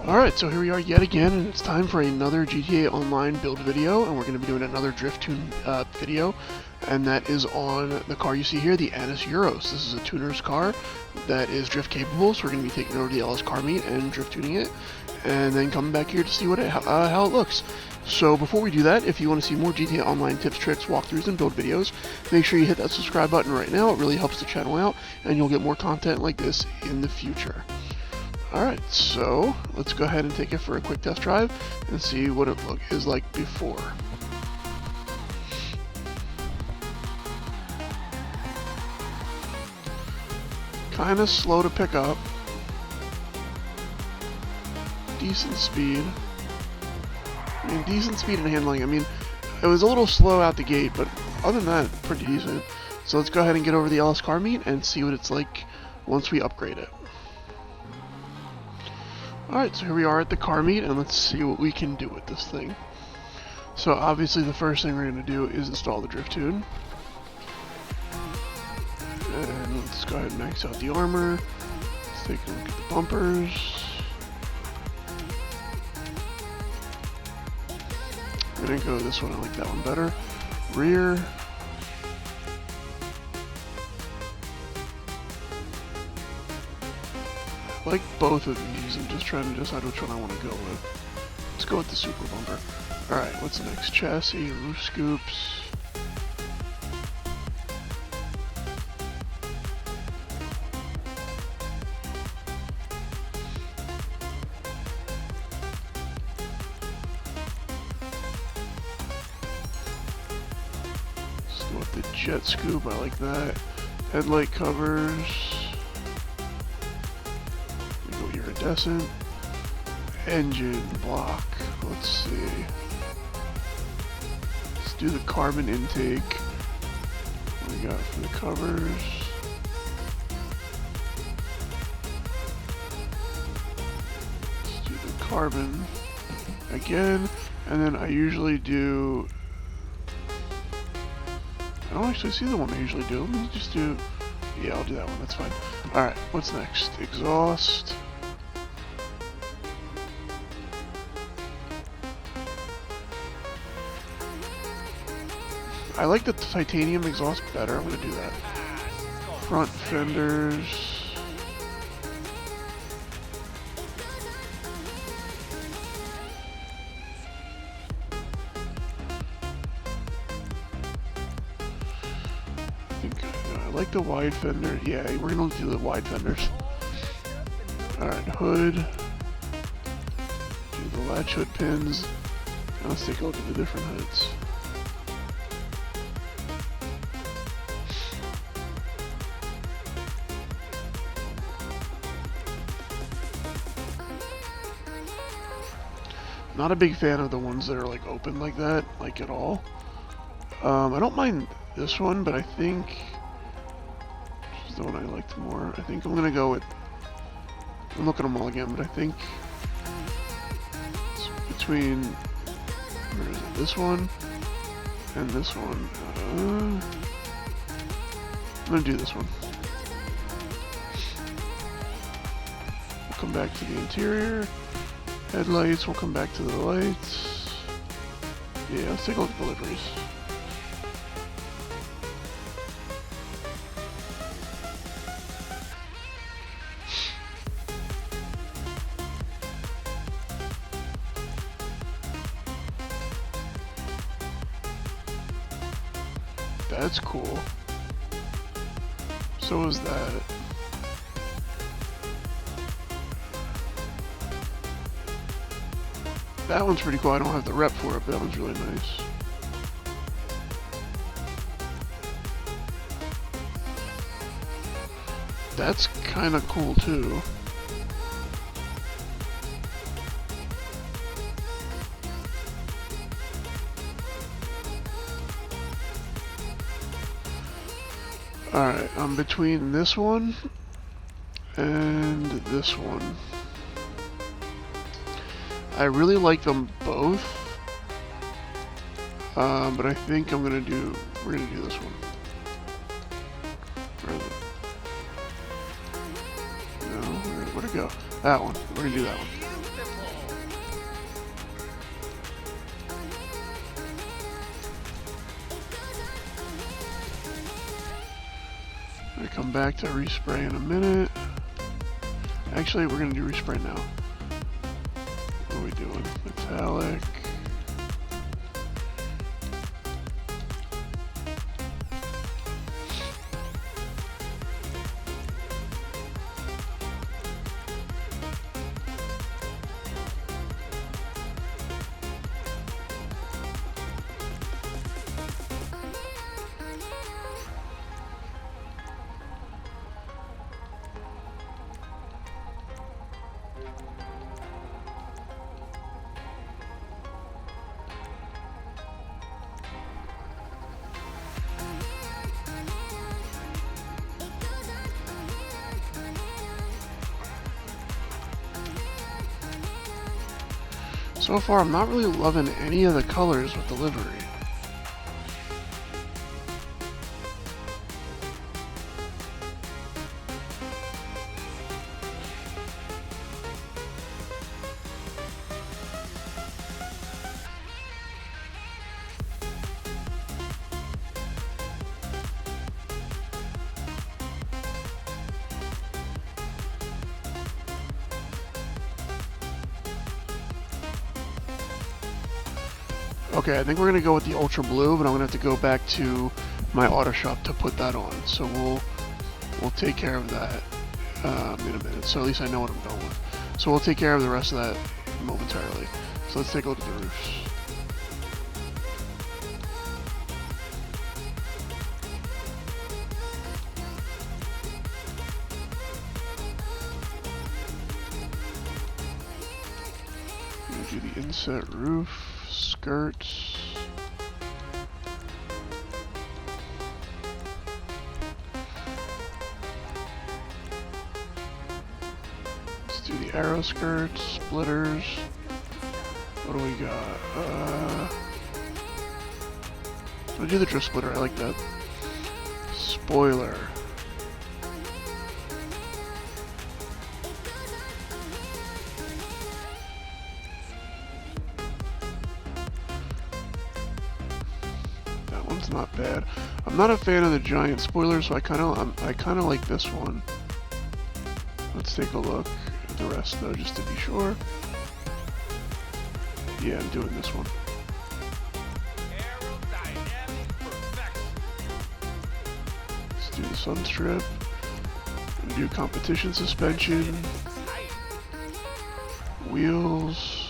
Alright, so here we are yet again, and it's time for another GTA Online build video, and we're going to be doing another Drift Tune video, and that is on the car you see here, the Annis Euros. This is a tuner's car that is drift capable, so we're going to be taking it over to the LS car meet and drift tuning it, and then coming back here to see how it looks. So before we do that, if you want to see more GTA Online tips, tricks, walkthroughs, and build videos, make sure you hit that subscribe button right now. It really helps the channel out, and you'll get more content like this in the future. Alright, so let's go ahead and take it for a quick test drive and see what it is like before. Kinda slow to pick up. Decent speed. I mean, decent speed and handling. I mean, it was a little slow out the gate, but other than that, pretty decent. So let's go ahead and get over to the LS car meet and see what it's like once we upgrade it. Alright, so here we are at the car meet, and let's see what we can do with this thing. So obviously the first thing we're going to do is install the Drift Tune. And let's go ahead and max out the armor. Let's take a look at the bumpers. I'm going to go this one, I like that one better. Rear. I like both of these. I'm just trying to decide which one I want to go with. Let's go with the super bumper. Alright, what's the next? Chassis, roof scoops. Let's go with the jet scoop. I like that. Headlight covers. Iridescent. Engine block. Let's see. Let's do the carbon intake. What do we got for the covers? Let's do the carbon again. And then I usually do... I don't actually see the one I usually do. Let me just do... Yeah, I'll do that one. That's fine. Alright, what's next? Exhaust. I like the titanium exhaust better. I'm going to do that. Front fenders. I like the wide fender. Yeah, we're going to do the wide fenders. Alright, hood. Do the latch hood pins. Now let's take a look at the different hoods. Not a big fan of the ones that are like open like that, like at all. I don't mind this one, but I think this is the one I liked more. I think I'm gonna go with. I'm looking at them all again, but I think it's between where is it? This one and this one. I'm gonna do this one. We'll come back to the interior. Headlights, we'll come back to the lights. Yeah, let's take a look at the liveries. That's cool. So is that. That one's pretty cool. I don't have the rep for it, but that one's really nice. That's kind of cool too. Alright, I'm between this one and this one. I really like them both, but I think we're gonna do this one. No, where'd it go? That one. We're gonna do that one. come back to respray in a minute. Actually, we're gonna do respray now. What are we doing? Metallic. So far, I'm not really loving any of the colors with the livery. Okay, I think we're gonna go with the ultra blue, but I'm gonna have to go back to my auto shop to put that on. So we'll take care of that in a minute. So at least I know what I'm going with. So we'll take care of the rest of that momentarily. So let's take a look at the roofs. I'm gonna do the inset roof. Skirts. Let's do the arrow skirts, splitters. What do we got? I'll do the drift splitter, I like that. Spoiler. Not bad. I'm not a fan of the giant spoilers, so I kind of like this one. Let's take a look at the rest though, just to be sure. Yeah, I'm doing this one. Let's do the sun strip. I'm gonna do competition suspension. Wheels.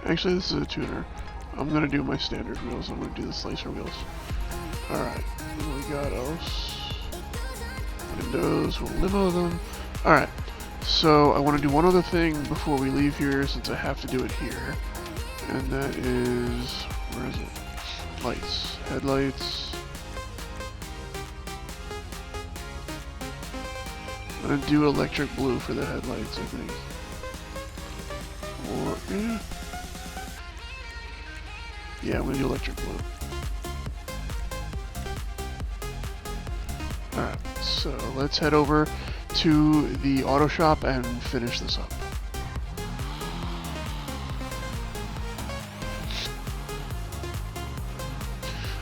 Actually, this is a tuner. I'm gonna do my standard wheels. I'm gonna do the slicer wheels. Alright, what do we got else? Windows, we'll limo them. Alright, so I want to do one other thing before we leave here, since I have to do it here. And that is, where is it? Lights, headlights. I'm gonna do electric blue for the headlights, I think. Or, yeah. Yeah, I'm gonna do electric blue. Alright, so let's head over to the auto shop and finish this up.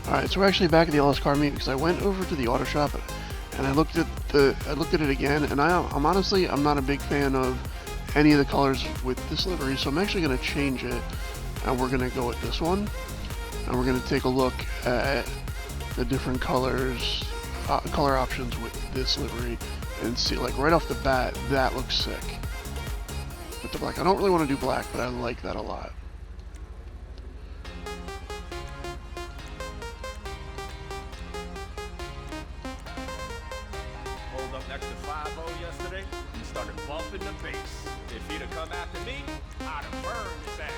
Alright, so we're actually back at the LS Car Meet because I went over to the auto shop and I looked at it again, and I'm honestly not a big fan of any of the colors with this livery, so I'm actually gonna change it, and we're gonna go with this one. And we're going to take a look at the different colors, color options with this livery, and see, like, right off the bat, that looks sick with the black. I don't really want to do black, but I like that a lot. Pulled up next to 5-0 yesterday and started bumping the bass. If he'd have come after me, I'd have burned his ass.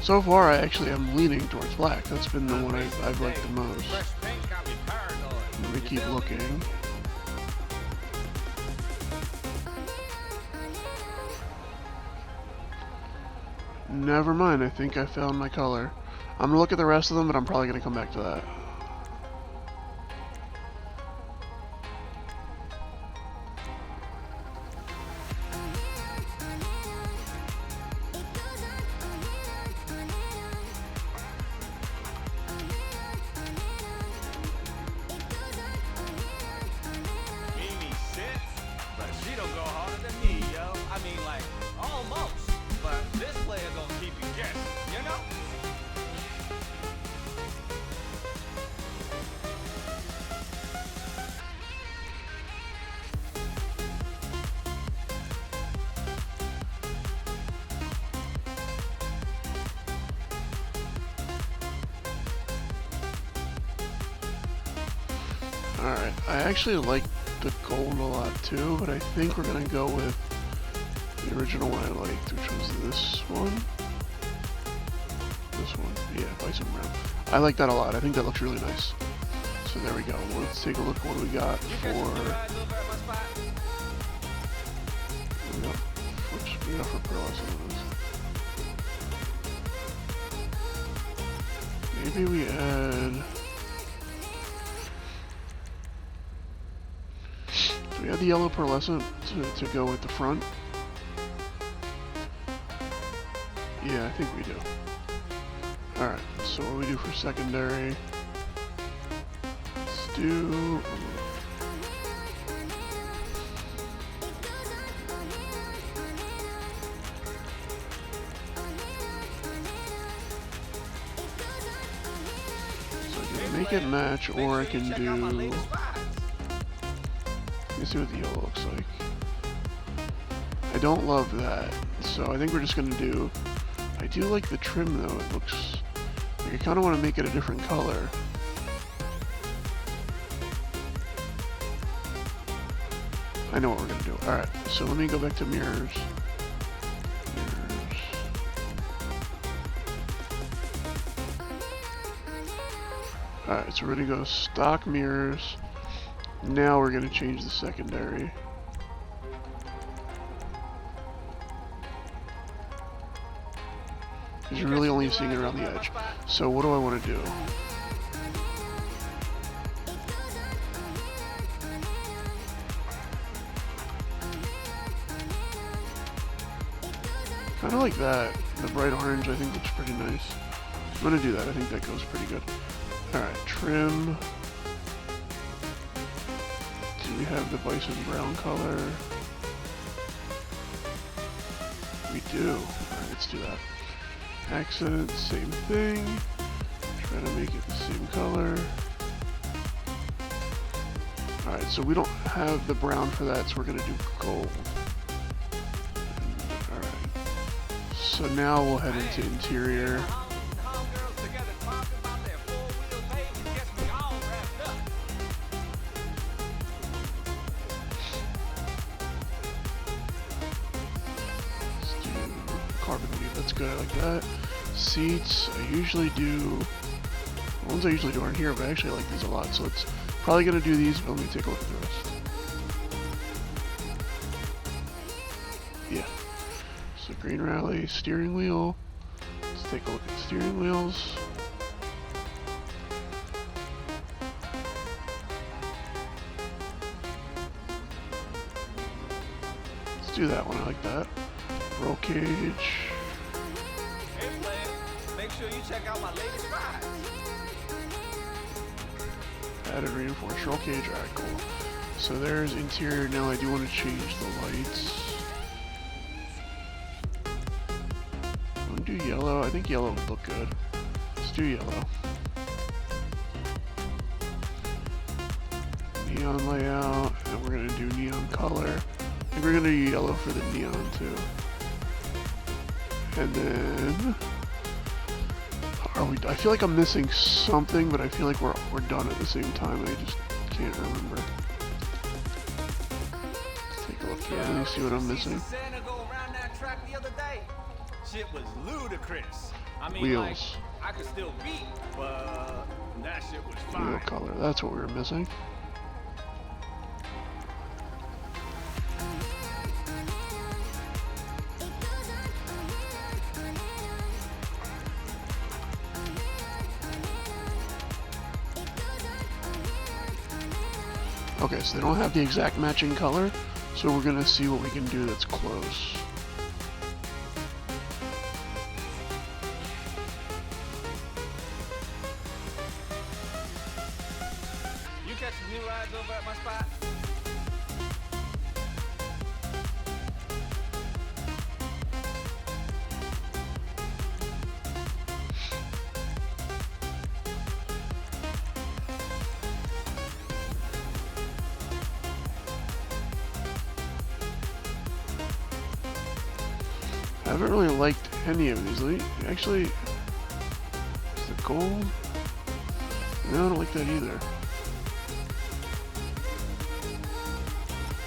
So far, I actually am leaning towards black. That's been the one I've liked the most. Fresh paint got me paranoid. Let me keep looking. Never mind, I think I found my color. I'm gonna look at the rest of them, but I'm probably gonna come back to that. Mimi sits, but she don't go harder than me, yo. I mean, like, almost. But this player gonna keep you guessing, you know? Alright, I actually like the gold a lot too, but I think we're gonna go with the original one I liked, which was this one. This one, yeah, Bison Brown. I like that a lot. I think that looks really nice. So there we go. Let's take a look at what we got for. We got for pearlescent on this. Maybe we add. Do we add the yellow pearlescent to go with the front? Yeah, I think we do. Alright, so what do we do for secondary? Let's do... So I can make it match, or I can do... Let's see what the yellow looks like. I don't love that, so I think we're just gonna do... I do like the trim though, it looks... like I kinda wanna make it a different color. I know what we're gonna do. Alright, so let me go back to mirrors. Alright, so we're gonna go stock mirrors. Now we're gonna change the secondary. Because you're really only seeing it around the edge. So what do I want to do? Kind of like that. The bright orange I think looks pretty nice. I'm gonna do that. I think that goes pretty good. Alright, trim. Do we have the bison brown color? We do. Alright, let's do that. Accent, same thing. Try to make it the same color. Alright, so we don't have the brown for that, so we're gonna do gold. Alright. So now we'll head into interior. That's good, I like that. Seats, I usually do, the ones I usually do aren't here, but I actually like these a lot, so it's probably going to do these, but let me take a look at the rest. Yeah. So green rally, steering wheel, let's take a look at steering wheels. Let's do that one, I like that. Roll cage. Make sure you check out my latest ride. Added reinforced roll cage. Alright, cool. So there's interior. Now I do want to change the lights. I'm gonna do yellow. I think yellow would look good. Let's do yellow. Neon layout. And we're gonna do neon color. I think we're gonna do yellow for the neon too. And then... I feel like I'm missing something, but I feel like we're done at the same time. I just can't remember. Let's take a look here and see what I'm missing. shit was ludicrous. I mean, Wheels. like, I could still beat, but that shit was Wheel fine. color. That's what we were missing. Okay, so they don't have the exact matching color, so we're gonna see what we can do that's close. You catch some new rides over at my spot? I haven't really liked any of these. Actually, is the gold? No, I don't like that either.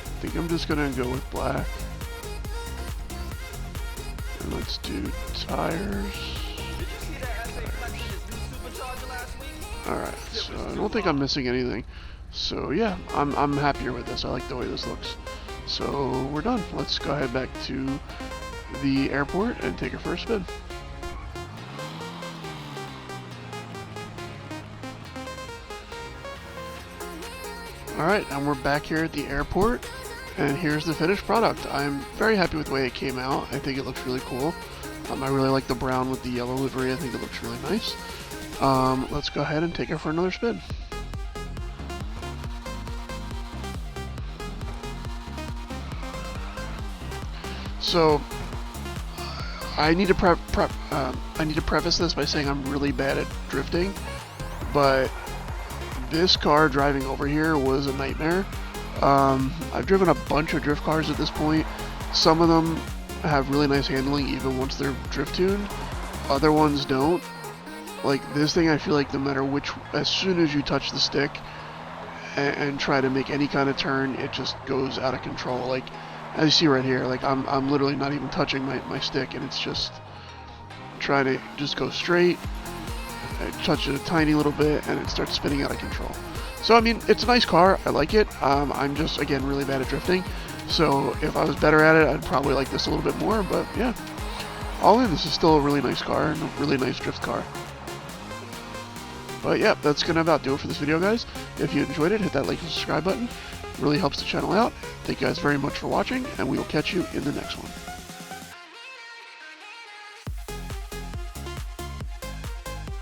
I think I'm just gonna go with black. And let's do tires. Did you see that SA flexing his new supercharger last week? Alright, so I don't think I'm missing anything. So yeah, I'm happier with this. I like the way this looks. So we're done. Let's go ahead back to the airport and take our first spin. Alright, and we're back here at the airport, and here's the finished product. I'm very happy with the way it came out. I think it looks really cool. I really like the brown with the yellow livery. I think it looks really nice. Let's go ahead and take it for another spin. So, I need to preface this by saying I'm really bad at drifting, but this car driving over here was a nightmare. I've driven a bunch of drift cars at this point. Some of them have really nice handling even once they're drift tuned. Other ones don't. Like this thing, I feel like no matter which, as soon as you touch the stick and try to make any kind of turn, it just goes out of control. Like as you see right here, like I'm literally not even touching my stick, and it's just trying to just go straight. I touch it a tiny little bit, and it starts spinning out of control. So I mean, it's a nice car. I like it. I'm just again really bad at drifting. So if I was better at it, I'd probably like this a little bit more. But yeah, all in, this is still a really nice car and a really nice drift car. But yeah, that's gonna about do it for this video, guys. If you enjoyed it, hit that like and subscribe button. It really helps the channel out. Thank you guys very much for watching, and we will catch you in the next one.